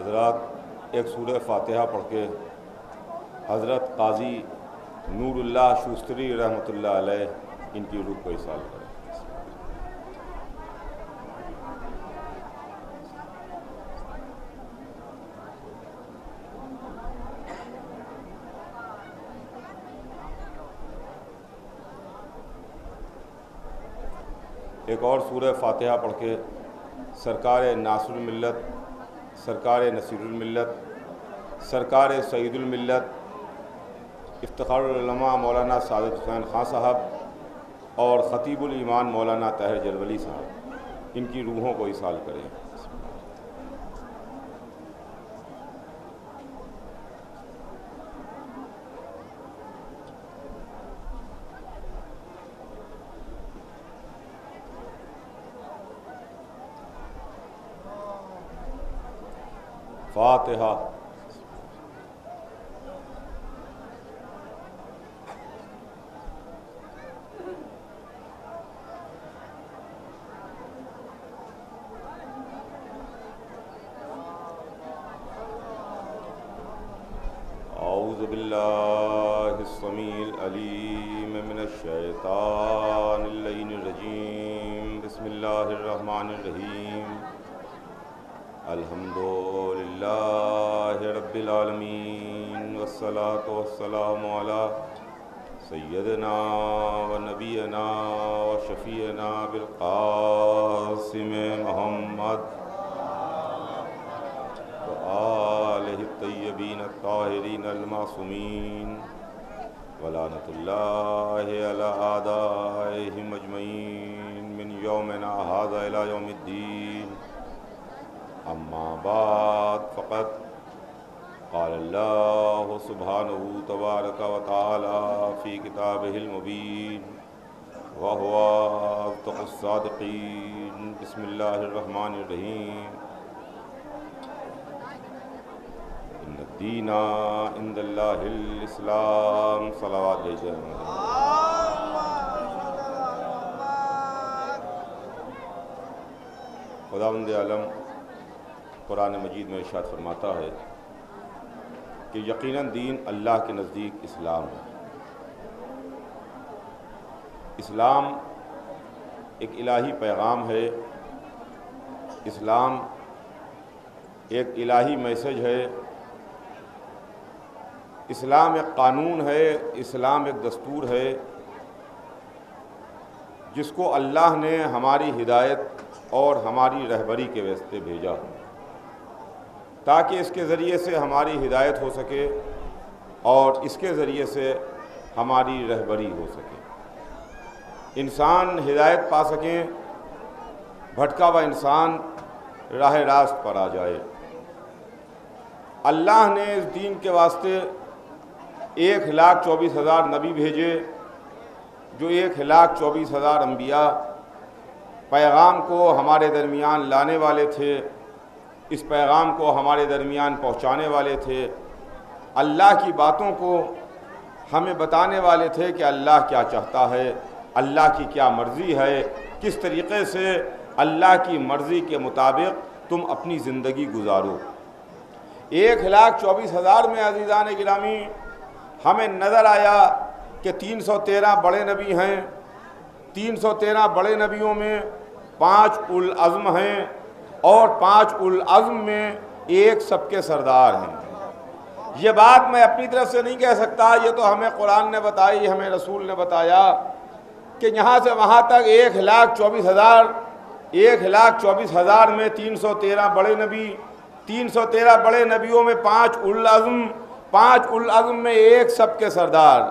حضرات ایک سورہ فاتحہ پڑھ کے حضرت قاضی نور اللہ شوستری رحمۃ اللہ علیہ ان کی روح کو ایصال کریں۔ ایک اور سورہ فاتحہ پڑھ کے سرکار ناصر الملت، سرکار نصیر الملت، سرکار سعید الملت افتخار العلماء مولانا سعادت حسین خان صاحب اور خطیب الایمان مولانا طاہر جلولی صاحب ان کی روحوں کو ایصال کریں۔ فاتحہ۔ اعوذ باللہ السمیع العلیم من الشیطان اللعین الرجیم، بسم اللہ الرحمن الرحیم، الحمد للہ رب العالمین، والصلاة والسلام علی سیدنا و نبینا و شفیعنا بالقاسم محمد و آلہ الطیبین الطاہرین المعصومین، ولعنۃ اللہ علی اعدائہم اجمعین من یومنا ھذا الی یوم الدین۔ اما بعد فقد قال اللہ سبحانہ تبارک و تعالی فی کتابہ المبین وہو اصدق الصادقین۔ بسم اللہ الرحمن الرحیم، ان الدین عند اللہ الاسلام۔ صلوات بھیجیں۔ خداوند عالم قرآن مجید میں ارشاد فرماتا ہے کہ یقیناً دین اللہ کے نزدیک اسلام ہے۔ اسلام ایک الہی پیغام ہے، اسلام ایک الہی میسج ہے، اسلام ایک قانون ہے، اسلام ایک دستور ہے جس کو اللہ نے ہماری ہدایت اور ہماری رہبری کے واسطے بھیجا تاکہ اس کے ذریعے سے ہماری ہدایت ہو سکے اور اس کے ذریعے سے ہماری رہبری ہو سکے، انسان ہدایت پا سکیں، بھٹکا ہوا انسان راہ راست پر آ جائے۔ اللہ نے اس دین کے واسطے 1,24,000 نبی بھیجے، جو 1,24,000 انبیاء پیغام کو ہمارے درمیان لانے والے تھے، اس پیغام کو ہمارے درمیان پہنچانے والے تھے، اللہ کی باتوں کو ہمیں بتانے والے تھے کہ اللہ کیا چاہتا ہے، اللہ کی کیا مرضی ہے، کس طریقے سے اللہ کی مرضی کے مطابق تم اپنی زندگی گزارو۔ 1,24,000 میں عزیزان گرامی ہمیں نظر آیا کہ 313 بڑے نبی ہیں، 313 بڑے نبیوں میں 5 اولو العزم ہیں اور 5 اولو العزم میں ایک سب کے سردار ہیں۔ یہ بات میں اپنی طرف سے نہیں کہہ سکتا، یہ تو ہمیں قرآن نے بتائی، ہمیں رسول نے بتایا کہ یہاں سے وہاں تک 1,24,000 میں 313 بڑے نبی، 313 بڑے نبیوں میں 5 اولو العزم، 5 اولو العزم میں ایک سب کے سردار۔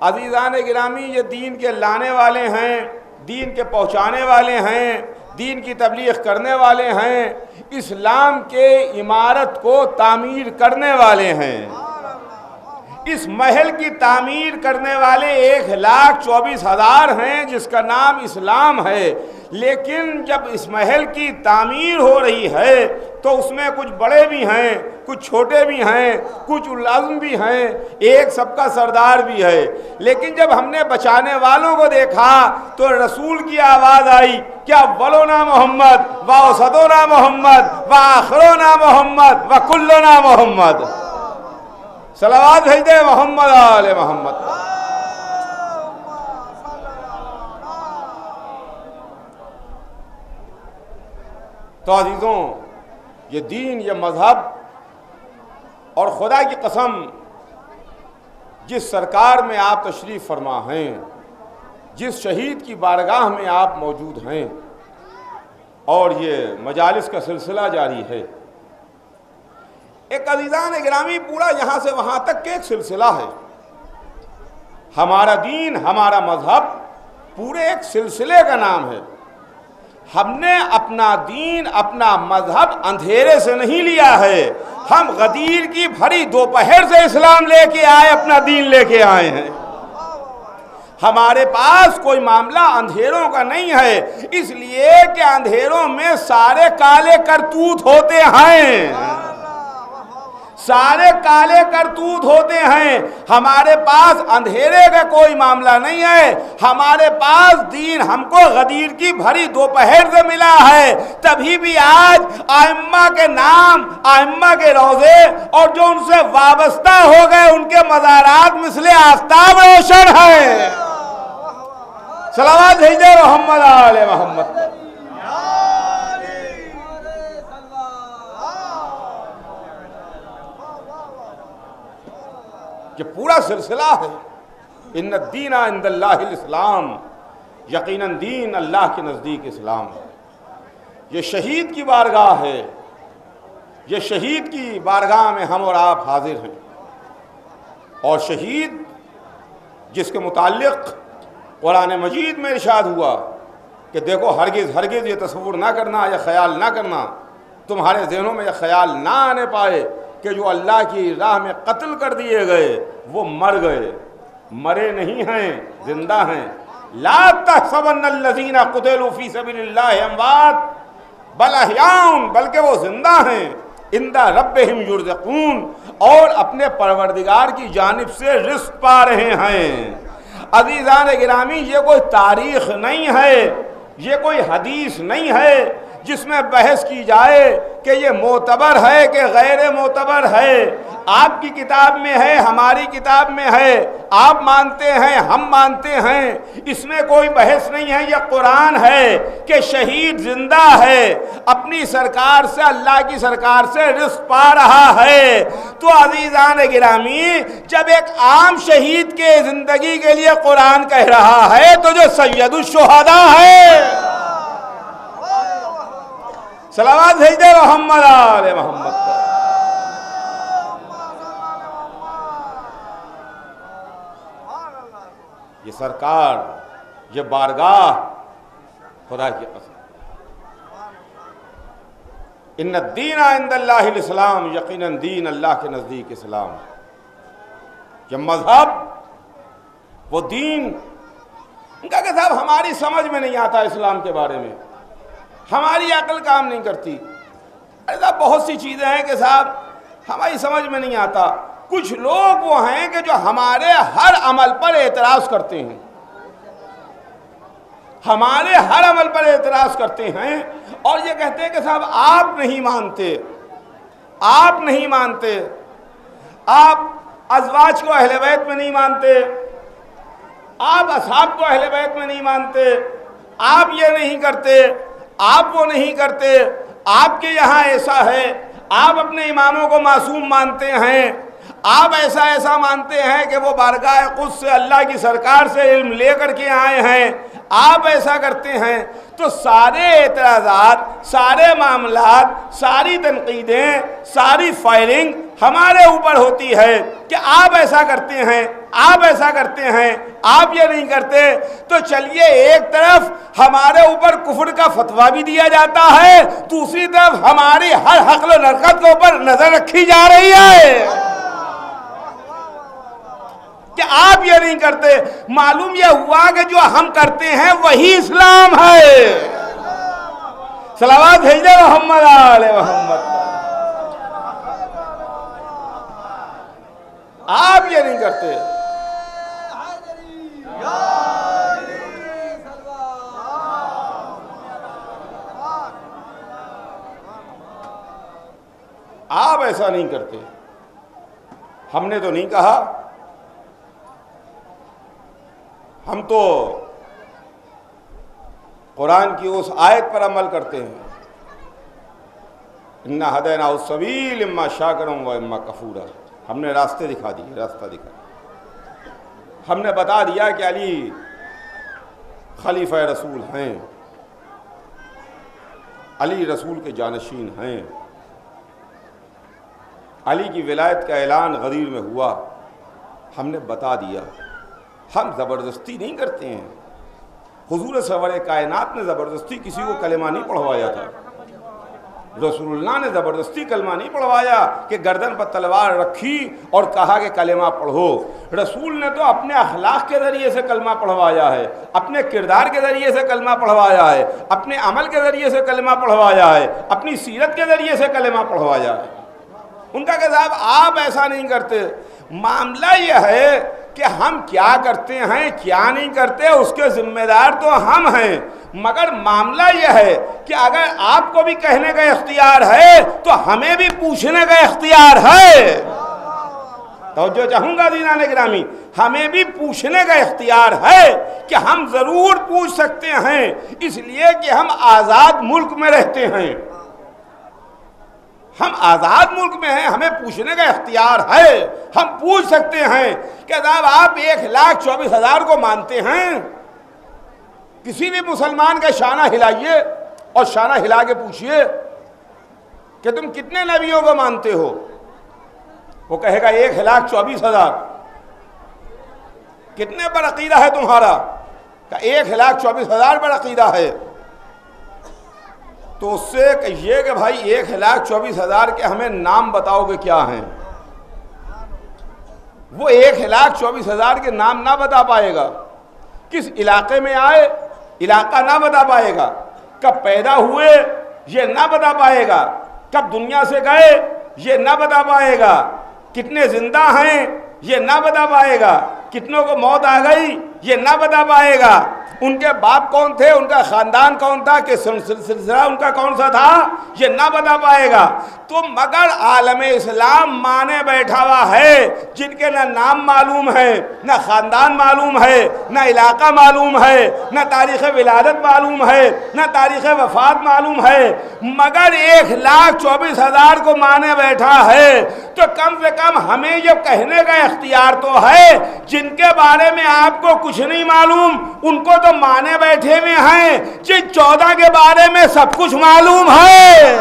عزیزان گرامی یہ دین کے لانے والے ہیں، دین کے پہنچانے والے ہیں، دین کی تبلیغ کرنے والے ہیں، اسلام کے عمارت کو تعمیر کرنے والے ہیں۔ اس محل کی تعمیر کرنے والے 1,24,000 ہیں جس کا نام اسلام ہے، لیکن جب اس محل کی تعمیر ہو رہی ہے تو اس میں کچھ بڑے بھی ہیں، کچھ چھوٹے بھی ہیں، کچھ العزم بھی ہیں، ایک سب کا سردار بھی ہے۔ لیکن جب ہم نے بچانے والوں کو دیکھا تو رسول کی آواز آئی کہ اولنا محمد واوسطنا محمد واخرنا محمد وکلنا محمد۔ صلوات بھیج دے محمد آل محمد۔ تو عزیزوں، یہ دین، یہ مذہب، اور خدا کی قسم جس سرکار میں آپ تشریف فرما ہیں، جس شہید کی بارگاہ میں آپ موجود ہیں، اور یہ مجالس کا سلسلہ جاری ہے، ایک عزیزان گرامی پورا یہاں سے وہاں تک کے ایک سلسلہ ہے۔ ہمارا دین، ہمارا مذہب پورے ایک سلسلے کا نام ہے۔ ہم نے اپنا دین، اپنا مذہب اندھیرے سے نہیں لیا ہے، ہم غدیر کی بھری دوپہر سے اسلام لے کے آئے، اپنا دین لے کے آئے ہیں۔ ہمارے پاس کوئی معاملہ اندھیروں کا نہیں ہے، اس لیے کہ اندھیروں میں سارے کالے کرتوت ہوتے ہیں، سارے کالے کرتوت ہوتے ہیں۔ ہمارے پاس اندھیرے کا کوئی معاملہ نہیں ہے، ہمارے پاس دین ہم کو غدیر کی بھری دوپہر سے ملا ہے۔ تبھی بھی آج ائمہ کے نام، ائمہ کے روضے اور جو ان سے وابستہ ہو گئے ان کے مزارات مثل آفتاب روشن ہیں۔ صلوات بھیجے محمد آل محمد۔ یہ پورا سلسلہ ہے۔ ان الدین عند اللہ الاسلام، یقیناً دین اللہ کے نزدیک اسلام ہے۔ یہ شہید کی بارگاہ ہے، یہ شہید کی بارگاہ میں ہم اور آپ حاضر ہیں، اور شہید جس کے متعلق قرآن مجید میں ارشاد ہوا کہ دیکھو ہرگز ہرگز یہ تصور نہ کرنا، یہ خیال نہ کرنا، تمہارے ذہنوں میں یہ خیال نہ آنے پائے کہ جو اللہ کی راہ میں قتل کر دیے گئے وہ مر گئے، مرے نہیں ہیں، زندہ ہیں۔ لا تحسبن الذین قتلوا فی سبیل اللہ اموات بل احیاء، بلکہ وہ زندہ ہیں، عند ربہم یرزقون، اور اپنے پروردگار کی جانب سے رزق پا رہے ہیں۔ عزیزان گرامی، یہ کوئی تاریخ نہیں ہے، یہ کوئی حدیث نہیں ہے جس میں بحث کی جائے کہ یہ معتبر ہے کہ غیر معتبر ہے۔ آپ کی کتاب میں ہے، ہماری کتاب میں ہے، آپ مانتے ہیں، ہم مانتے ہیں، اس میں کوئی بحث نہیں ہے۔ یہ قرآن ہے کہ شہید زندہ ہے، اپنی سرکار سے، اللہ کی سرکار سے رزق پا رہا ہے۔ تو عزیزان گرامی، جب ایک عام شہید کے زندگی کے لیے قرآن کہہ رہا ہے تو جو سید الشہداء ہے، صلوات بھیج دے محمد آل محمد۔ یہ سرکار، یہ بارگاہ، خدا کی قسم، ان الدین عند اللہ الاسلام، یقیناً دین اللہ کے نزدیک اسلام۔ یہ مذہب، وہ دین، ان کا کہ صاحب ہماری سمجھ میں نہیں آتا اسلام کے بارے میں، ہماری عقل کام نہیں کرتی۔ ارے صاحب بہت سی چیزیں ہیں کہ صاحب ہماری سمجھ میں نہیں آتا۔ کچھ لوگ وہ ہیں کہ جو ہمارے ہر عمل پر اعتراض کرتے ہیں، ہمارے ہر عمل پر اعتراض کرتے ہیں، اور یہ کہتے ہیں کہ صاحب آپ نہیں مانتے، آپ نہیں مانتے، آپ ازواج کو اہل بیت میں نہیں مانتے، آپ اصحاب کو اہل بیت میں نہیں مانتے، آپ یہ نہیں کرتے، آپ وہ نہیں کرتے، آپ کے یہاں ایسا ہے، آپ اپنے اماموں کو معصوم مانتے ہیں، آپ ایسا ایسا مانتے ہیں کہ وہ بارگاہ قدس سے اللہ کی سرکار سے علم لے کر کے آئے ہیں، آپ ایسا کرتے ہیں۔ تو سارے اعتراضات، سارے معاملات، ساری تنقیدیں، ساری فائرنگ ہمارے اوپر ہوتی ہے کہ آپ ایسا کرتے ہیں، آپ ایسا کرتے ہیں، آپ یہ نہیں کرتے۔ تو چلیے ایک طرف ہمارے اوپر کفر کا فتویٰ بھی دیا جاتا ہے، دوسری طرف ہماری ہر حقل و حرکت کے اوپر نظر رکھی جا رہی ہے۔ کہ آپ یہ نہیں کرتے. معلوم یہ ہوا کہ جو ہم کرتے ہیں وہی اسلام ہے. صلوات بھیج دے محمد آل محمد. آپ یہ نہیں کرتے. آپ ایسا نہیں کرتے. ہم نے تو نہیں کہا. ہم تو قرآن کی اس آیت پر عمل کرتے ہیں. اِنَّا هَدَيْنَاهُ السَّبِيلَ إِمَّا شَاكِرًا وَإِمَّا كَفُورًا. ہم نے راستے دکھا دیے، راستہ دکھا. ہم نے بتا دیا کہ علی خلیفہ رسول ہیں، علی رسول کے جانشین ہیں. علی کی ولایت کا اعلان غدیر میں ہوا. ہم نے بتا دیا. ہم زبردستی نہیں کرتے ہیں. حضور سرور کائنات نے زبردستی کسی کو کلمہ نہیں پڑھوایا تھا. رسول اللہ نے زبردستی کلمہ نہیں پڑھوایا کہ گردن پر تلوار رکھی اور کہا کہ کلمہ پڑھو. رسول نے تو اپنے اخلاق کے ذریعے سے کلمہ پڑھوایا ہے، اپنے کردار کے ذریعے سے کلمہ پڑھوایا ہے، اپنے عمل کے ذریعے سے کلمہ پڑھوایا ہے، اپنی سیرت کے ذریعے سے کلمہ پڑھوایا ہے. ان کا کہ صاحب آپ ایسا نہیں کرتے. معاملہ یہ ہے کہ ہم کیا کرتے ہیں کیا نہیں کرتے اس کے ذمہ دار تو ہم ہیں، مگر معاملہ یہ ہے کہ اگر آپ کو بھی کہنے کا اختیار ہے تو ہمیں بھی پوچھنے کا اختیار ہے. توجہ چاہوں گا دینان گرامی، ہمیں بھی پوچھنے کا اختیار ہے کہ ہم ضرور پوچھ سکتے ہیں، اس لیے کہ ہم آزاد ملک میں رہتے ہیں. ہم آزاد ملک میں ہیں، ہمیں پوچھنے کا اختیار ہے. ہم پوچھ سکتے ہیں کہ جناب آپ 1,24,000 کو مانتے ہیں. کسی بھی مسلمان کا شانہ ہلائیے اور شانہ ہلا کے پوچھئے کہ تم کتنے نبیوں کو مانتے ہو. وہ کہے گا 1,24,000. کتنے پر عقیدہ ہے تمہارا؟ کہ 1,24,000 پر عقیدہ ہے. تو اس سے کہیے کہ بھائی 1,24,000 کے ہمیں نام بتاؤ کہ کیا ہیں. وہ 1,24,000 کے نام نہ بتا پائے گا. کس علاقے میں آئے علاقہ نہ بتا پائے گا. کب پیدا ہوئے یہ نہ بتا پائے گا. کب دنیا سے گئے یہ نہ بتا پائے گا. کتنے زندہ ہیں یہ نہ بتا پائے گا. کتنوں کو موت آ گئی یہ نہ بتا پائے گا. ان کے باپ کون تھے، ان کا خاندان کون تھا، کہ سلسلہ ان کا کون سا تھا یہ نہ بتا پائے گا. تو مگر عالم اسلام مانے بیٹھا ہوا ہے جن کے نہ نام معلوم ہے، نہ خاندان معلوم ہے، نہ علاقہ معلوم ہے، نہ تاریخ ولادت معلوم ہے، نہ تاریخ وفات معلوم ہے، مگر 1,24,000 کو مانے بیٹھا ہے. تو کم سے کم ہمیں یہ کہنے کا اختیار تو ہے جن کے بارے میں آپ کو کچھ نہیں معلوم ان کو تو مانے بیٹھے ہوئے ہیں جن 14 کے بارے میں سب کچھ معلوم ہے.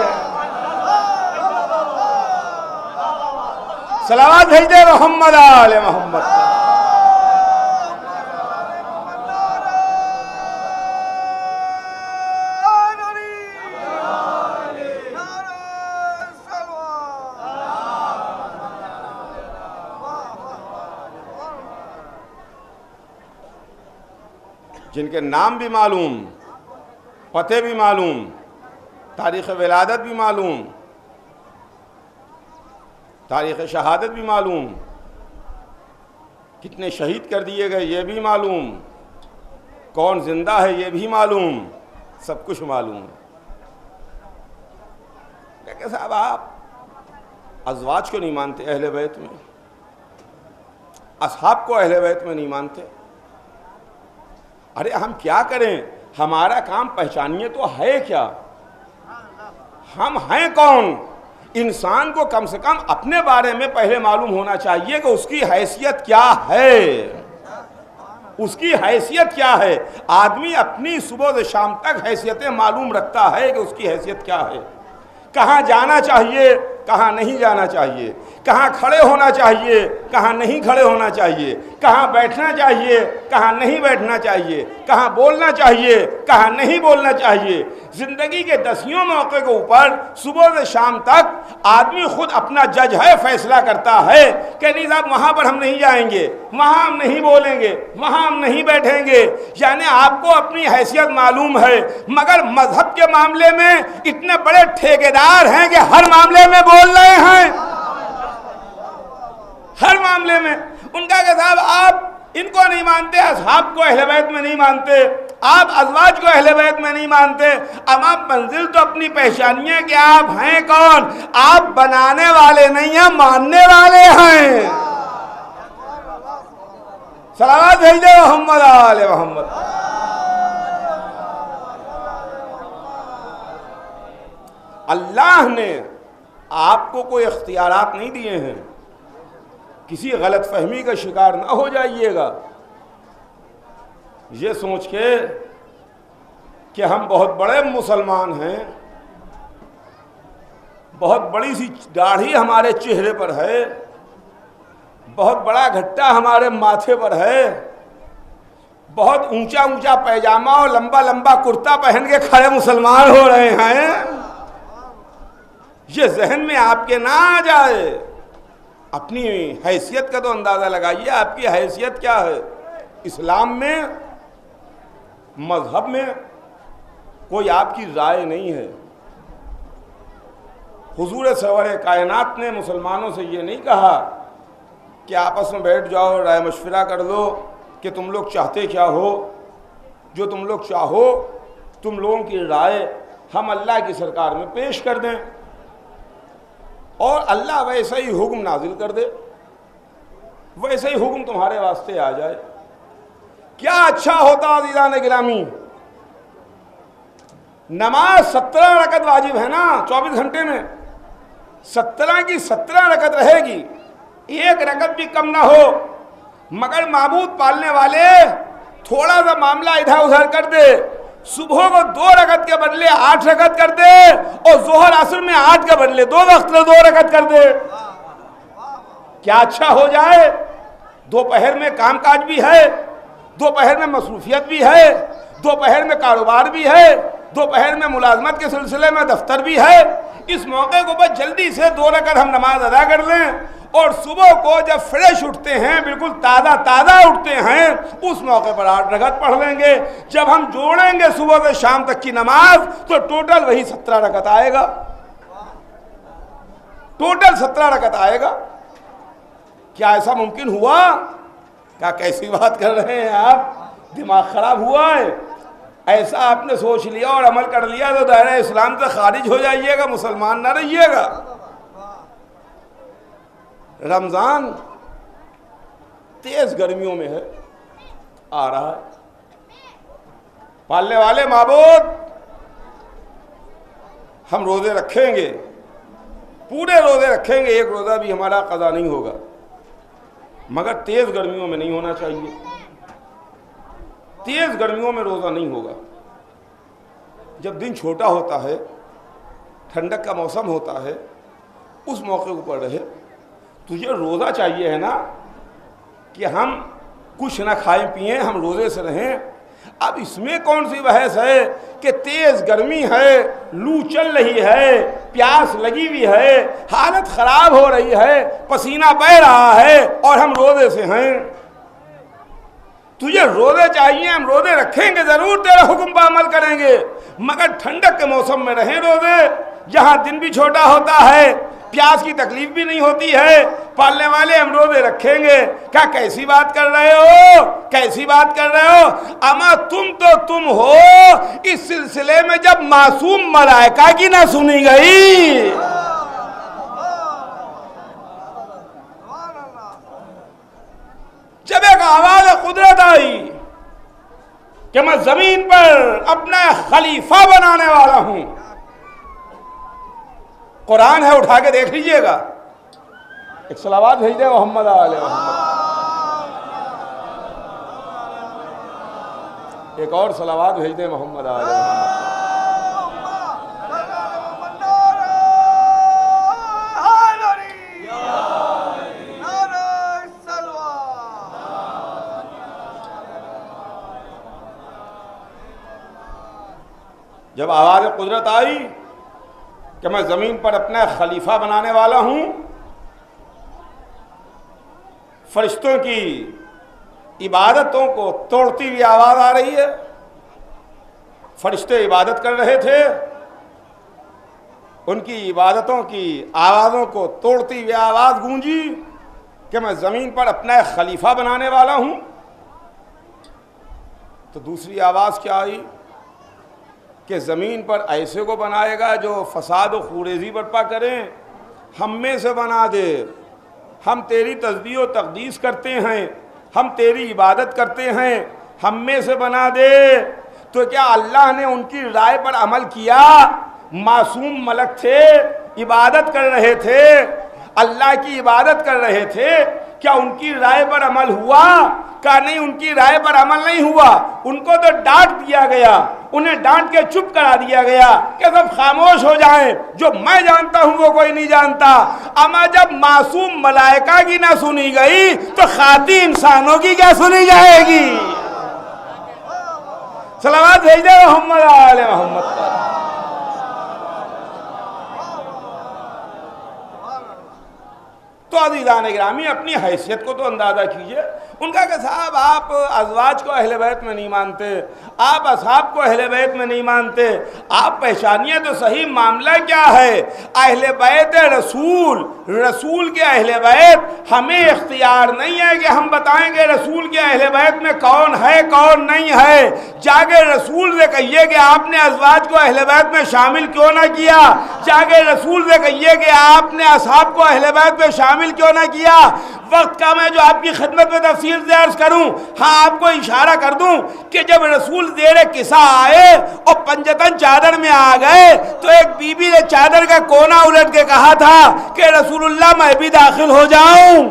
صلوات بھیج دے محمد آل محمد. جن کے نام بھی معلوم، پتے بھی معلوم، تاریخ ولادت بھی معلوم، تاریخ شہادت بھی معلوم، کتنے شہید کر دیے گئے یہ بھی معلوم، کون زندہ ہے یہ بھی معلوم، سب کچھ معلوم ہے. کہ صاحب آپ ازواج کو نہیں مانتے اہل بیت میں، اصحاب کو اہل بیت میں نہیں مانتے. ارے ہم کیا کریں، ہمارا کام پہچانیے تو ہے کیا، ہم ہیں کون. انسان کو کم سے کم اپنے بارے میں پہلے معلوم ہونا چاہیے کہ اس کی حیثیت کیا ہے. اس کی حیثیت کیا ہے. آدمی اپنی صبح سے شام تک حیثیتیں معلوم رکھتا ہے کہ اس کی حیثیت کیا ہے، کہاں جانا چاہیے کہاں نہیں جانا چاہیے، کہاں کھڑے ہونا چاہیے کہاں نہیں کھڑے ہونا چاہیے، کہاں بیٹھنا چاہیے کہاں نہیں بیٹھنا چاہیے، کہاں بولنا چاہیے کہاں نہیں بولنا چاہیے، زندگی کے دسیوں موقع کے اوپر صبح سے شام تک آدمی خود اپنا جج ہے، فیصلہ کرتا ہے کہ نہیں صاحب وہاں پر ہم نہیں جائیں گے، وہاں ہم نہیں بولیں گے، وہاں ہم نہیں بیٹھیں گے۔ یعنی آپ کو اپنی حیثیت معلوم ہے، مگر مذہب کے معاملے میں اتنے بڑے ٹھیکیدار ہیں کہ ہر معاملے میں بول رہے ہیں، ہر معاملے میں۔ ان کا کہ صاحب آپ ان کو نہیں مانتے، اصحاب کو اہل بیت میں نہیں مانتے، آپ ازواج کو اہل بیت میں نہیں مانتے، اب آپ منزل تو اپنی پہچانیے کہ آپ ہیں کون۔ آپ بنانے والے نہیں ہیں، ماننے والے ہیں۔ صلوات بھیجے محمد آل محمد۔ اللہ نے آپ کو کوئی اختیارات نہیں دیے ہیں، کسی غلط فہمی کا شکار نہ ہو جائیے گا یہ سوچ کے کہ ہم بہت بڑے مسلمان ہیں، بہت بڑی سی داڑھی ہمارے چہرے پر ہے، بہت بڑا گھٹا ہمارے ماتھے پر ہے، بہت اونچا اونچا پیجامہ اور لمبا لمبا کرتا پہن کے کھڑے مسلمان ہو رہے ہیں۔ یہ ذہن میں آپ کے نہ آ جائے۔ اپنی حیثیت کا تو اندازہ لگائیے، آپ کی حیثیت کیا ہے۔ اسلام میں، مذہب میں کوئی آپ کی رائے نہیں ہے۔ حضور سرور کائنات نے مسلمانوں سے یہ نہیں کہا کہ آپس میں بیٹھ جاؤ، رائے مشورہ کر لو کہ تم لوگ چاہتے کیا ہو، جو تم لوگ چاہو تم لوگوں کی رائے ہم اللہ کی سرکار میں پیش کر دیں اور اللہ ویسا ہی حکم نازل کر دے، ویسا ہی حکم تمہارے واسطے آ جائے۔ کیا اچھا ہوتا عزیزان گرامی۔ نماز 17 رکعت واجب ہے نا 24 گھنٹے میں، 17 کی 17 رکعت رہے گی، ایک رکعت بھی کم نہ ہو، مگر معبود پالنے والے تھوڑا سا معاملہ ادھر ادھر کر دے، صبح کو 2 رکعت کے بدلے 8 رکعت کر دے اور ظہر عصر میں 8 کے بدلے 2 وقت میں 2 رکعت کر دے، کیا اچھا ہو جائے۔ دوپہر میں کام کاج بھی ہے، دوپہر میں مصروفیت بھی ہے، دوپہر میں کاروبار بھی ہے، دوپہر میں ملازمت کے سلسلے میں دفتر بھی ہے، اس موقع کو بس جلدی سے 2 رکعت ہم نماز ادا کر لیں اور صبح کو جب فریش اٹھتے ہیں، بالکل تازہ تازہ اٹھتے ہیں، اس موقع پر 8 رکعت پڑھ لیں گے۔ جب ہم جوڑیں گے صبح سے شام تک کی نماز تو ٹوٹل وہی 17 رکعت آئے گا، ٹوٹل 17 رکعت آئے گا۔ کیا ایسا ممکن ہوا؟ کیا کیسی بات کر رہے ہیں آپ، دماغ خراب ہوا ہے؟ ایسا آپ نے سوچ لیا اور عمل کر لیا تو دائرہ اسلام سے خارج ہو جائیے گا، مسلمان نہ رہیے گا۔ رمضان تیز گرمیوں میں ہے، آ رہا ہے۔ پالنے والے معبود ہم روزے رکھیں گے، پورے روزے رکھیں گے، ایک روزہ بھی ہمارا قضا نہیں ہوگا، مگر تیز گرمیوں میں نہیں ہونا چاہیے، تیز گرمیوں میں روزہ نہیں ہوگا۔ جب دن چھوٹا ہوتا ہے، ٹھنڈک کا موسم ہوتا ہے، اس موقع پر رہے، تجھے روزہ چاہیے ہے نا کہ ہم کچھ نہ کھائیں پئیں، ہم روزے سے رہیں۔ اب اس میں کون سی بحث ہے کہ تیز گرمی ہے، لو چل رہی ہے، پیاس لگی ہوئی ہے، حالت خراب ہو رہی ہے، پسینہ بہہ رہا ہے اور ہم روزے سے ہیں۔ تجھے روزے چاہیے، ہم روزے رکھیں گے، ضرور تیرے حکم پر عمل کریں گے، مگر ٹھنڈک کے موسم میں رہیں روزے، جہاں دن بھی چھوٹا ہوتا ہے، پیاس کی تکلیف بھی نہیں ہوتی ہے، پالنے والے ہم روزے رکھیں گے۔ کیا کیسی بات کر رہے ہو، کیسی بات کر رہے ہو؟ اما تم ہو اس سلسلے میں جب معصوم ملائکہ کی نہ سنی گئی۔ جب ایک آواز قدرت آئی کہ میں زمین پر اپنا خلیفہ بنانے والا ہوں، قرآن ہے، اٹھا کے دیکھ لیجئے گا، ایک صلوات بھیج دے محمد آل محمد، ایک اور صلوات بھیج دے محمد آل محمد۔ جب آواز قدرت آئی کہ میں زمین پر اپنا خلیفہ بنانے والا ہوں، فرشتوں کی عبادتوں کو توڑتی ہوئی آواز آ رہی ہے، فرشتے عبادت کر رہے تھے، ان کی عبادتوں کی آوازوں کو توڑتی ہوئی آواز گونجی کہ میں زمین پر اپنا ایک خلیفہ بنانے والا ہوں۔ تو دوسری آواز کیا آئی کہ زمین پر ایسے کو بنائے گا جو فساد و خوریزی برپا کریں، ہم میں سے بنا دے، ہم تیری تسبیح و تقدیس کرتے ہیں، ہم تیری عبادت کرتے ہیں، ہم میں سے بنا دے۔ تو کیا اللہ نے ان کی رائے پر عمل کیا؟ معصوم ملک تھے، عبادت کر رہے تھے، اللہ کی عبادت کر رہے تھے، کیا ان کی رائے پر عمل ہوا؟ کہا نہیں، ان کی رائے پر عمل نہیں ہوا، ان کو تو ڈانٹ دیا گیا، انہیں ڈانٹ کے چپ کرا دیا گیا کہ سب خاموش ہو جائیں، جو میں جانتا ہوں وہ کوئی نہیں جانتا۔ اما جب معصوم ملائکہ کی نہ سنی گئی تو خاطی انسانوں کی کیا سنی جائے گی؟ صلوات بھیج دے محمد آل محمد۔ تو عزیزان گرامی، اپنی حیثیت کو تو اندازہ کیجئے۔ ان کا کہ صاحب آپ ازواج کو اہل بیت میں نہیں مانتے، آپ اصحاب کو اہل بیت میں نہیں مانتے، آپ پہچانیے تو صحیح معاملہ کیا ہے۔ اہل بیت رسول کے اہل بیت، ہمیں اختیار نہیں ہے کہ ہم بتائیں کہ رسول کے اہل بیت میں کون ہے کون نہیں ہے۔ جا کے رسول سے کہیے کہ آپ نے ازواج کو اہل بیت میں شامل کیوں نہ کیا، جا کے رسول سے کہیے کہ آپ نے اصحاب کو اہل بیت میں شامل کیوں نہ کیا۔ وقت کا میں جو آپ کی خدمت میں تفصیل سے عرض کروں، ہاں آپ کو اشارہ کر دوں کہ جب رسول زیر کسا آئے اور پنجتن چادر میں آ گئے تو ایک بی بی نے چادر کا کونا الٹ کے کہا تھا کہ رسول اللہ میں بھی داخل ہو جاؤں،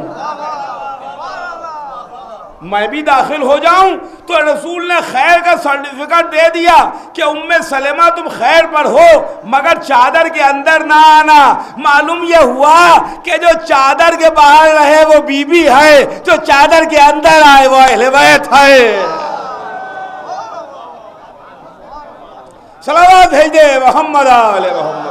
میں بھی داخل ہو جاؤں۔ تو رسول نے خیر کا سرٹیفکیٹ دے دیا کہ ام سلمہ تم خیر پر ہو مگر چادر کے اندر نہ آنا۔ معلوم یہ ہوا کہ جو چادر کے باہر رہے وہ بی بی ہے، جو چادر کے اندر آئے وہ اہل بیت ہے۔ صلوات بھیج دے محمد آل محمد۔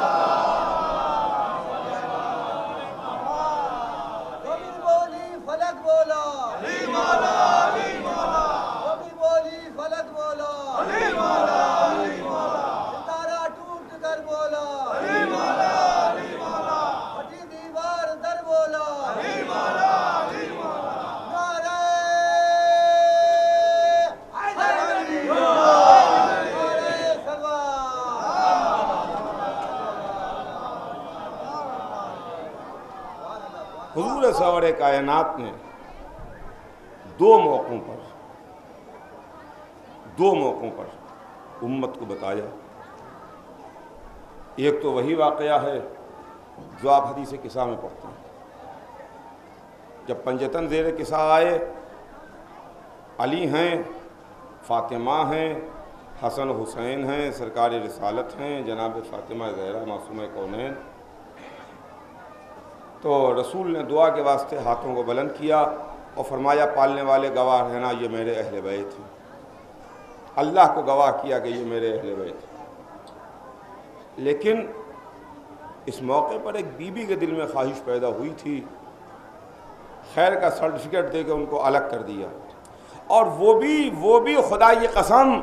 حضور سرور کائنات نے دو موقعوں پر امت کو بتایا۔ ایک تو وہی واقعہ ہے جو آپ حدیث کسا میں پڑھتے ہیں، جب پنجتن زیر کسا آئے، علی ہیں، فاطمہ ہیں، حسن حسین ہیں، سرکار رسالت ہیں، جناب فاطمہ زہرا معصومہ کونین، تو رسول نے دعا کے واسطے ہاتھوں کو بلند کیا اور فرمایا پالنے والے گواہ رہنا یہ میرے اہل بیت ہیں۔ اللہ کو گواہ کیا کہ یہ میرے اہل بیت ہیں۔ لیکن اس موقع پر ایک بی بی کے دل میں خواہش پیدا ہوئی تھی، خیر کا سرٹیفکیٹ دے کے ان کو الگ کر دیا، اور وہ بھی خدا کی قسم،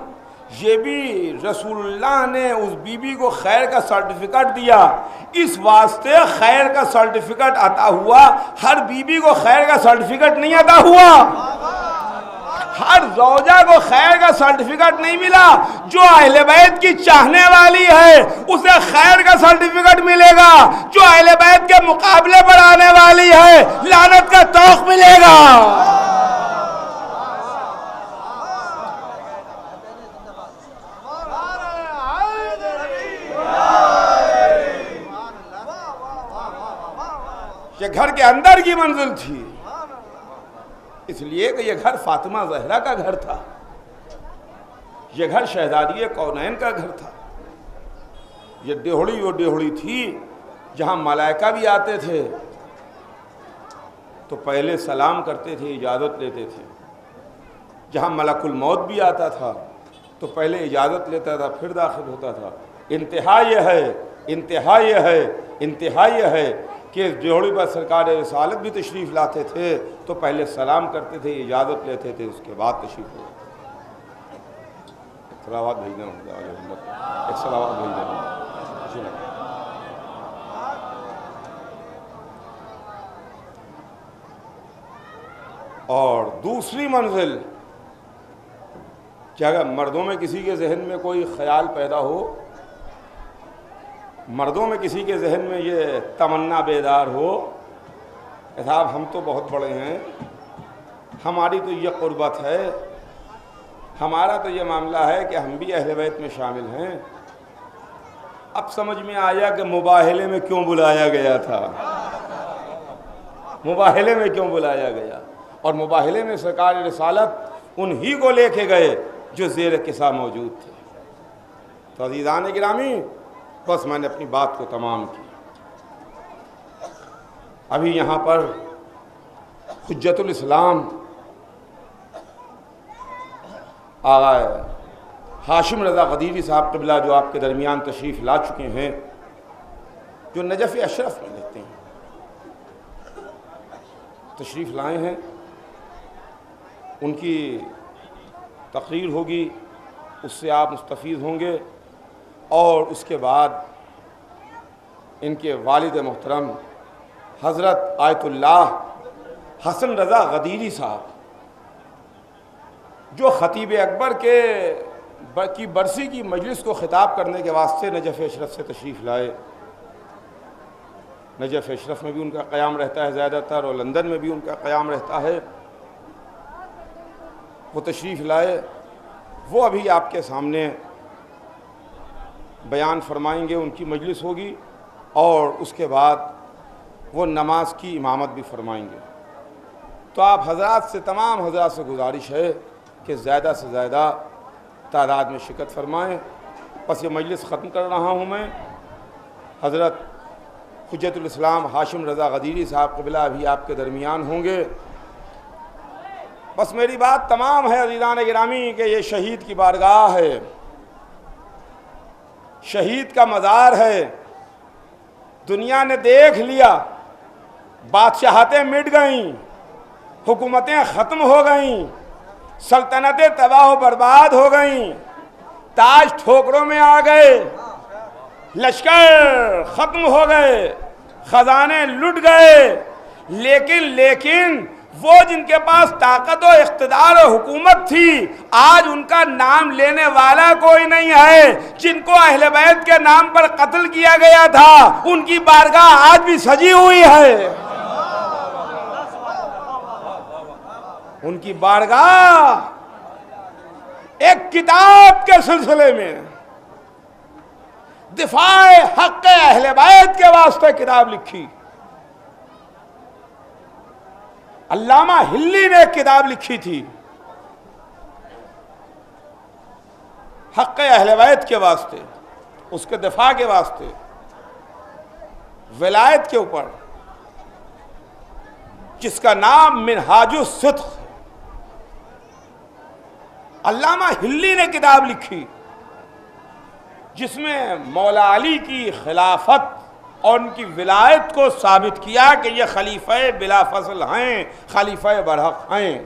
یہ بھی رسول اللہ نے اس بی بی کو خیر کا سرٹیفکیٹ دیا، اس واسطے خیر کا سرٹیفکیٹ عطا ہوا۔ ہر بی بی کو خیر کا سرٹیفکیٹ نہیں عطا ہوا، ہر زوجہ کو خیر کا سرٹیفکیٹ نہیں ملا۔ جو اہل بیت کی چاہنے والی ہے اسے خیر کا سرٹیفکیٹ ملے گا، جو اہل بیت کے مقابلے پر آنے والی ہے لعنت کا طوق ملے گا۔ یہ گھر کے اندر کی منزل تھی، اس لیے کہ یہ گھر فاطمہ زہرا کا گھر تھا، یہ گھر شہزادی کونین کا گھر تھا، یہ ڈیہڑی وہ ڈیہڑی تھی جہاں ملائکہ بھی آتے تھے تو پہلے سلام کرتے تھے، اجازت لیتے تھے، جہاں ملک الموت بھی آتا تھا تو پہلے اجازت لیتا تھا پھر داخل ہوتا تھا۔ انتہا یہ ہے کہ جوڑی پر سرکار رسالت بھی تشریف لاتے تھے تو پہلے سلام کرتے تھے، اجازت لیتے تھے، اس کے بعد تشریف لے سلاوات بھیجنا ہوگا، ایک سلاوات بھیجنا ہوگا۔ اور دوسری منزل کہ اگر مردوں میں کسی کے ذہن میں کوئی خیال پیدا ہو، مردوں میں کسی کے ذہن میں یہ تمنا بیدار ہو کہ صاحب ہم تو بہت بڑے ہیں، ہماری تو یہ قربت ہے، ہمارا تو یہ معاملہ ہے کہ ہم بھی اہل بیت میں شامل ہیں، اب سمجھ میں آیا کہ مباہلے میں کیوں بلایا گیا تھا، مباہلے میں کیوں بلایا گیا، اور مباہلے میں سرکار رسالت انہی کو لے کے گئے جو زیر قصہ موجود تھے۔ تو عزیزان گرامی، بس میں نے اپنی بات کو تمام کی۔ ابھی یہاں پر حجت الاسلام آغا ہاشم رضا غدیری صاحب قبلہ جو آپ کے درمیان تشریف لا چکے ہیں، جو نجف اشرف میں رہتے ہیں، تشریف لائے ہیں، ان کی تقریر ہوگی، اس سے آپ مستفید ہوں گے، اور اس کے بعد ان کے والد محترم حضرت آیت اللہ حسن رضا غدیری صاحب جو خطیب اکبر کی برسی کی مجلس کو خطاب کرنے کے واسطے نجف اشرف سے تشریف لائے۔ نجف اشرف میں بھی ان کا قیام رہتا ہے زیادہ تر، اور لندن میں بھی ان کا قیام رہتا ہے۔ وہ تشریف لائے، وہ ابھی آپ کے سامنے بیان فرمائیں گے، ان کی مجلس ہوگی، اور اس کے بعد وہ نماز کی امامت بھی فرمائیں گے۔ تو آپ حضرات سے، تمام حضرات سے گزارش ہے کہ زیادہ سے زیادہ تعداد میں شرکت فرمائیں۔ بس یہ مجلس ختم کر رہا ہوں میں۔ حضرت حجت الاسلام ہاشم رضا غدیری صاحب قبلہ ابھی آپ کے درمیان ہوں گے۔ بس میری بات تمام ہے عزیزان گرامی کہ یہ شہید کی بارگاہ ہے، شہید کا مزار ہے۔ دنیا نے دیکھ لیا، بادشاہتیں مٹ گئیں، حکومتیں ختم ہو گئیں، سلطنتیں تباہ و برباد ہو گئیں، تاج ٹھوکروں میں آ گئے، لشکر ختم ہو گئے، خزانے لٹ گئے، لیکن وہ جن کے پاس طاقت و اقتدار و حکومت تھی، آج ان کا نام لینے والا کوئی نہیں ہے۔ جن کو اہل بیت کے نام پر قتل کیا گیا تھا، ان کی بارگاہ آج بھی سجی ہوئی ہے۔ ان کی بارگاہ ایک کتاب کے سلسلے میں دفاع حق اہل بیت کے واسطے کتاب لکھی۔ علامہ ہلی نے ایک کتاب لکھی تھی حق اہل بیت کے واسطے، اس کے دفاع کے واسطے، ولایت کے اوپر، جس کا نام منہاج الصدق۔ علامہ ہلی نے کتاب لکھی جس میں مولا علی کی خلافت اور ان کی ولایت کو ثابت کیا کہ یہ خلیفہ بلا فصل ہیں، خلیفہ برحق ہیں۔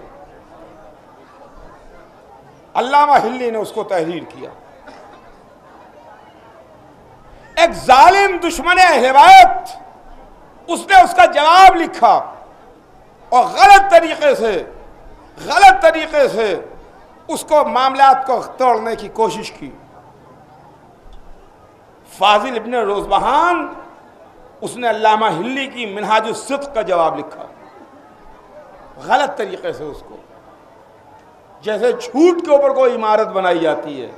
علامہ ہلی نے اس کو تحریر کیا۔ ایک ظالم دشمن اہل بیت، اس نے اس کا جواب لکھا اور غلط طریقے سے اس کو معاملات کو توڑنے کی کوشش کی۔ فاضل ابن روزبہان، اس نے علامہ ہلی کی منہاج الصدق کا جواب لکھا، غلط طریقے سے اس کو، جیسے جھوٹ کے اوپر کوئی عمارت بنائی جاتی ہے،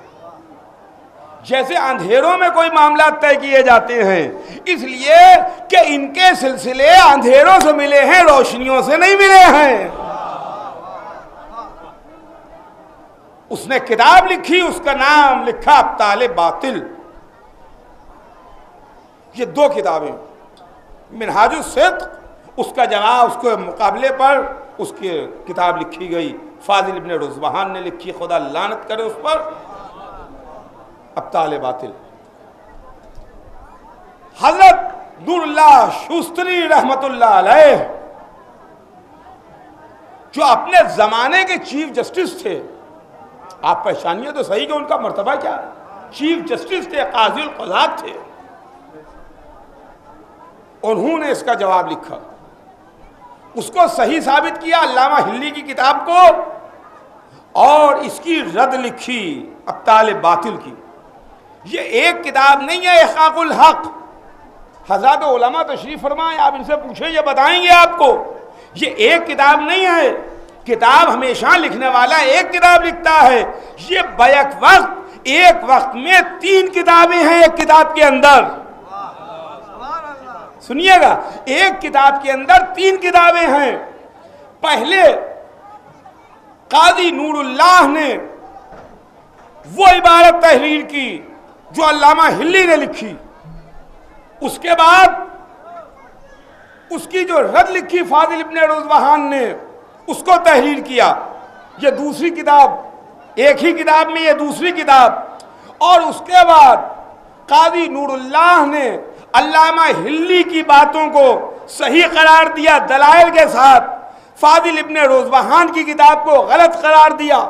جیسے اندھیروں میں کوئی معاملات طے کیے جاتے ہیں، اس لیے کہ ان کے سلسلے اندھیروں سے ملے ہیں، روشنیوں سے نہیں ملے ہیں۔ اس نے کتاب لکھی، اس کا نام لکھا ابطال باطل۔ یہ دو کتابیں، منہاج الصدق، اس کا جواب، اس کے مقابلے پر اس کی کتاب لکھی گئی، فاضل ابن رزبہان نے لکھی، خدا لعنت کرے اس پر، ابطال باطل۔ حضرت نور اللہ شوستری رحمت اللہ علیہ جو اپنے زمانے کے چیف جسٹس تھے، آپ پہچانیے تو صحیح کہ ان کا مرتبہ کیا ہے، چیف جسٹس تھے، قاضی القضات تھے، انہوں نے اس کا جواب لکھا، اس کو صحیح ثابت کیا علامہ ہلی کی کتاب کو، اور اس کی رد لکھی ابطال باطل کی۔ یہ ایک کتاب نہیں ہے احقاق الحق، حضرات علماء تشریف فرمائیں، آپ ان سے پوچھیں یہ بتائیں گے آپ کو، یہ ایک کتاب نہیں ہے، کتاب ہمیشہ لکھنے والا ایک کتاب لکھتا ہے، یہ بیک وقت ایک وقت میں 3 کتابیں ہیں ایک کتاب کے اندر، سنیے گا، ایک کتاب کے اندر 3 کتابیں ہیں۔ پہلے قاضی نور اللہ نے وہ عبارت تحریر کی جو علامہ ہلی نے لکھی، اس کے بعد اس کی جو رد لکھی فاضل ابن روزبہان نے اس کو تحریر کیا، یہ دوسری کتاب، ایک ہی کتاب میں یہ دوسری کتاب، اور اس کے بعد قاضی نور اللہ نے علامہ ہلی کی باتوں کو صحیح قرار دیا دلائل کے ساتھ، فاضل ابن روزبہان کی کتاب کو غلط قرار دیا،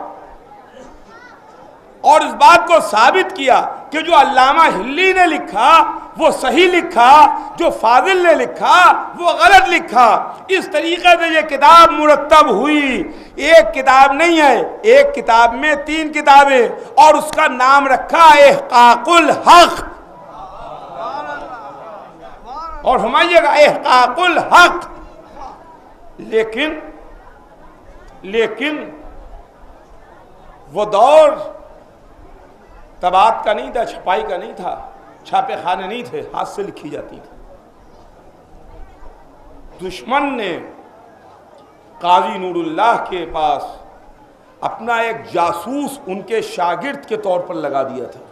اور اس بات کو ثابت کیا کہ جو علامہ ہلی نے لکھا وہ صحیح لکھا، جو فاضل نے لکھا وہ غلط لکھا۔ اس طریقے سے یہ کتاب مرتب ہوئی، ایک کتاب نہیں ہے، ایک کتاب میں 3 کتابیں، اور اس کا نام رکھا احقاق الحق، اور ہمائیے گا احقاق الحق۔ لیکن وہ دور طباعت کا نہیں تھا، چھپائی کا نہیں تھا، چھاپے خانے نہیں تھے، ہاتھ سے لکھی جاتی تھی۔ دشمن نے قاضی نور اللہ کے پاس اپنا ایک جاسوس ان کے شاگرد کے طور پر لگا دیا تھا،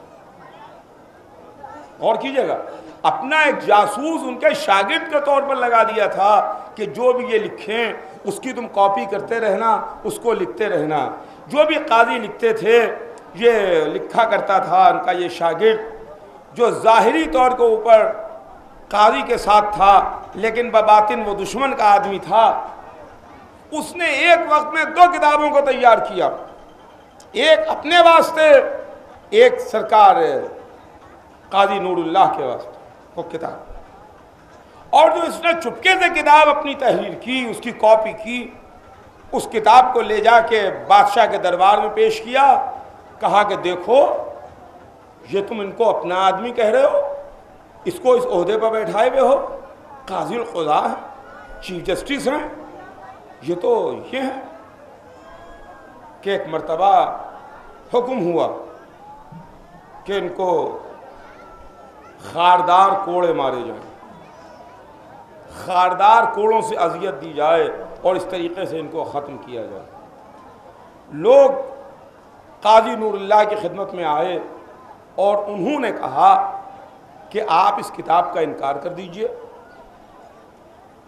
اور کیجئے گا، اپنا ایک جاسوس ان کے شاگرد کے طور پر لگا دیا تھا کہ جو بھی یہ لکھیں اس کی تم کاپی کرتے رہنا، اس کو لکھتے رہنا۔ جو بھی قاضی لکھتے تھے یہ لکھا کرتا تھا ان کا یہ شاگرد، جو ظاہری طور کے اوپر قاضی کے ساتھ تھا لیکن بباطن وہ دشمن کا آدمی تھا۔ اس نے ایک وقت میں 2 کتابوں کو تیار کیا، ایک اپنے واسطے، ایک سرکار قاضی نور اللہ کے واسطے وہ کتاب، اور جو اس نے چپکے سے کتاب اپنی تحریر کی، اس کی کاپی کی، اس کتاب کو لے جا کے بادشاہ کے دربار میں پیش کیا، کہا کہ دیکھو یہ تم ان کو اپنا آدمی کہہ رہے ہو، اس کو اس عہدے پر بیٹھائے ہوئے ہو، قاضی القضاء ہیں، چیف جسٹس ہیں، یہ تو یہ ہیں کہ ایک مرتبہ حکم ہوا کہ ان کو خاردار کوڑے مارے جائیں، خاردار کوڑوں سے اذیت دی جائے اور اس طریقے سے ان کو ختم کیا جائے۔ لوگ قاضی نور اللہ کی خدمت میں آئے اور انہوں نے کہا کہ آپ اس کتاب کا انکار کر دیجئے،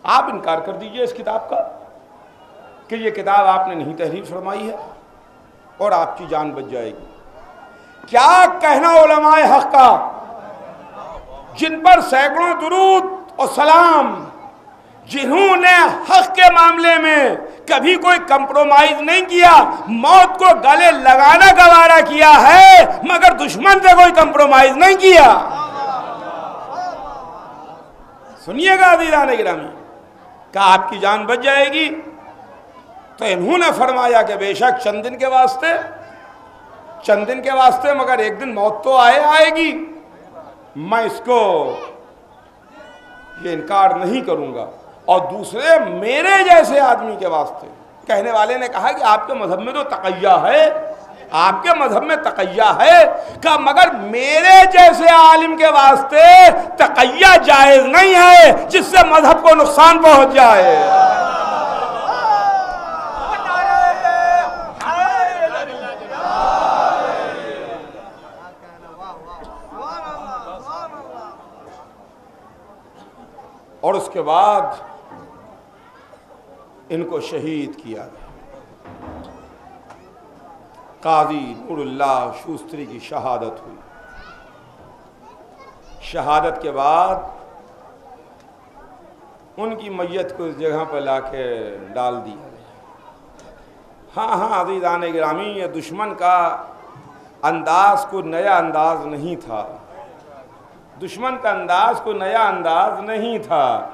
آپ انکار کر دیجئے اس کتاب کا، کہ یہ کتاب آپ نے نہیں تحریر فرمائی ہے اور آپ کی جان بچ جائے گی۔ کیا کہنا علماء حق کا، جن پر سینکڑوں درود اور سلام، جنہوں نے حق کے معاملے میں کبھی کوئی کمپرومائز نہیں کیا، موت کو گلے لگانا گوارا کیا ہے مگر دشمن سے کوئی کمپرومائز نہیں کیا۔ سنیے گا عزیزان گرامی، کہا آپ کی جان بچ جائے گی، تو انہوں نے فرمایا کہ بے شک چند دن کے واسطے مگر ایک دن موت تو آئے گی، میں اس کو یہ انکار نہیں کروں گا۔ اور دوسرے میرے جیسے آدمی کے واسطے، کہنے والے نے کہا کہ آپ کے مذہب میں تو تقیہ ہے، آپ کے مذہب میں تقیہ ہے، کہ مگر میرے جیسے عالم کے واسطے تقیہ جائز نہیں ہے جس سے مذہب کو نقصان پہنچ جائے۔ اور اس کے بعد ان کو شہید کیا گیا۔ قاضی نور اللہ شوستری کی شہادت ہوئی۔ شہادت کے بعد ان کی میت کو اس جگہ پر لا کے ڈال دیا گیا۔ ہاں عزیزان گرامی، یہ دشمن کا انداز کو نیا انداز نہیں تھا، دشمن کا انداز کو نیا انداز نہیں تھا۔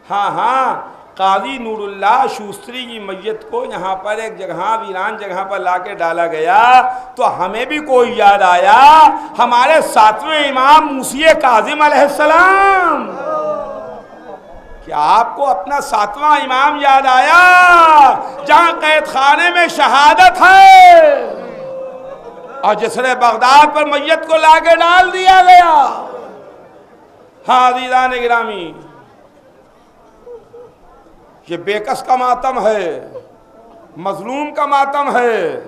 ہاں قاضی نور اللہ شوستری کی میت کو یہاں پر ایک جگہ ویران جگہ پر لا کے ڈالا گیا تو ہمیں بھی کوئی یاد آیا، ہمارے ساتویں امام موسی کاظم علیہ السلام۔ کیا آپ کو اپنا ساتواں امام یاد آیا جہاں قید خانے میں شہادت ہے اور جسر بغداد پر میت کو لا کے ڈال دیا گیا؟ ہاں عزیزان گرامی، یہ بے کس کا ماتم ہے، مظلوم کا ماتم ہے۔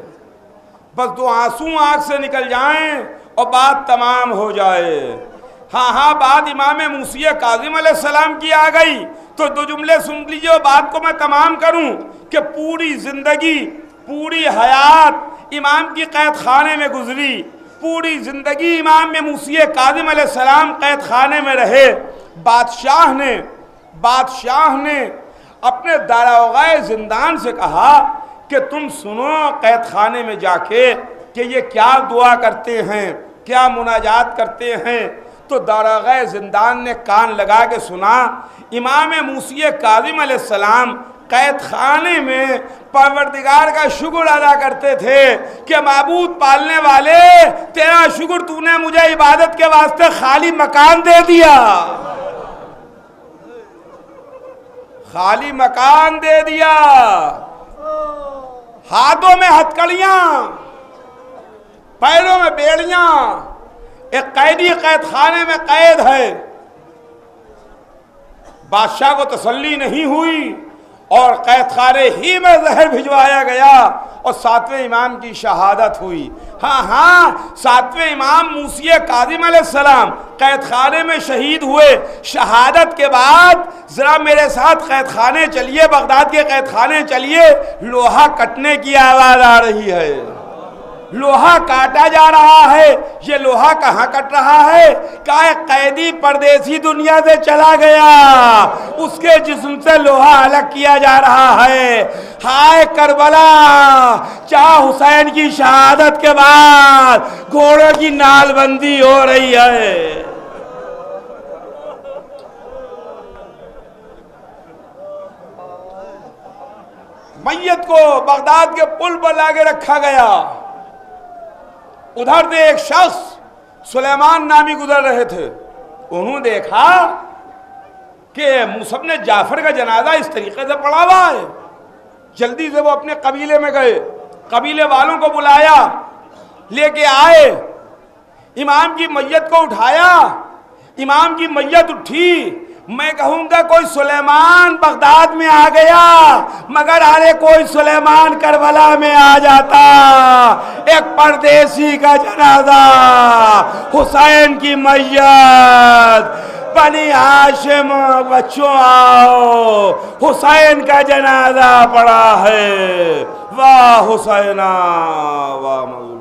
بس دو آنسو آنکھ سے نکل جائیں اور بات تمام ہو جائے۔ ہاں بات امام موسی کاظم علیہ السلام کی آ گئی تو دو جملے سن لیجئے اور بات کو میں تمام کروں کہ پوری زندگی، پوری حیات امام کی قید خانے میں گزری، پوری زندگی امام موسی کاظم علیہ السلام قید خانے میں رہے۔ بادشاہ نے اپنے داروغہ زندان سے کہا کہ تم سنو قید خانے میں جا کے کہ یہ کیا دعا کرتے ہیں، کیا مناجات کرتے ہیں۔ تو داروغہ زندان نے کان لگا کے سنا، امام موسی کاظم علیہ السلام قید خانے میں پروردگار کا شکر ادا کرتے تھے کہ معبود پالنے والے، تیرا شکر تو نے مجھے عبادت کے واسطے خالی مکان دے دیا، خالی مکان دے دیا، ہاتھوں میں ہتھکڑیاں، پیروں میں بیڑیاں، ایک قیدی قید خانے میں قید ہے۔ بادشاہ کو تسلی نہیں ہوئی اور قید خانے ہی میں زہر بھجوایا گیا اور ساتویں امام کی شہادت ہوئی۔ ہاں ساتویں امام موسی کاظم علیہ السلام قید خانے میں شہید ہوئے۔ شہادت کے بعد ذرا میرے ساتھ قید خانے چلیے، بغداد کے قید خانے چلیے، لوہا کٹنے کی آواز آ رہی ہے، لوہا کاٹا جا رہا ہے۔ یہ لوہا کہاں کٹ رہا ہے؟ کہ ایک قیدی پردیسی دنیا سے چلا گیا، اس کے جسم سے لوہا الگ کیا جا رہا ہے۔ ہائے کربلا، چاہ حسین کی شہادت کے بعد گھوڑوں کی نال بندی ہو رہی ہے۔ میت کو بغداد کے پل پر لا کے رکھا گیا۔ ادھر سے ایک شخص سلیمان نامی گزر رہے تھے، انہوں نے دیکھا کہ موسی بن جعفر کا جنازہ اس طریقے سے پڑا ہوا ہے۔ جلدی سے وہ اپنے قبیلے میں گئے، قبیلے والوں کو بلایا، لے کے آئے، امام کی میت کو اٹھایا، امام کی میت اٹھی۔ میں کہوں گا کوئی سلیمان بغداد میں آ گیا، مگر ارے کوئی سلیمان کربلا میں آ جاتا۔ ایک پردیسی کا جنازہ، حسین کی میت، بنی ہاشم بچوں آؤ، حسین کا جنازہ پڑا ہے۔ واہ حسینہ واہ مظلوم۔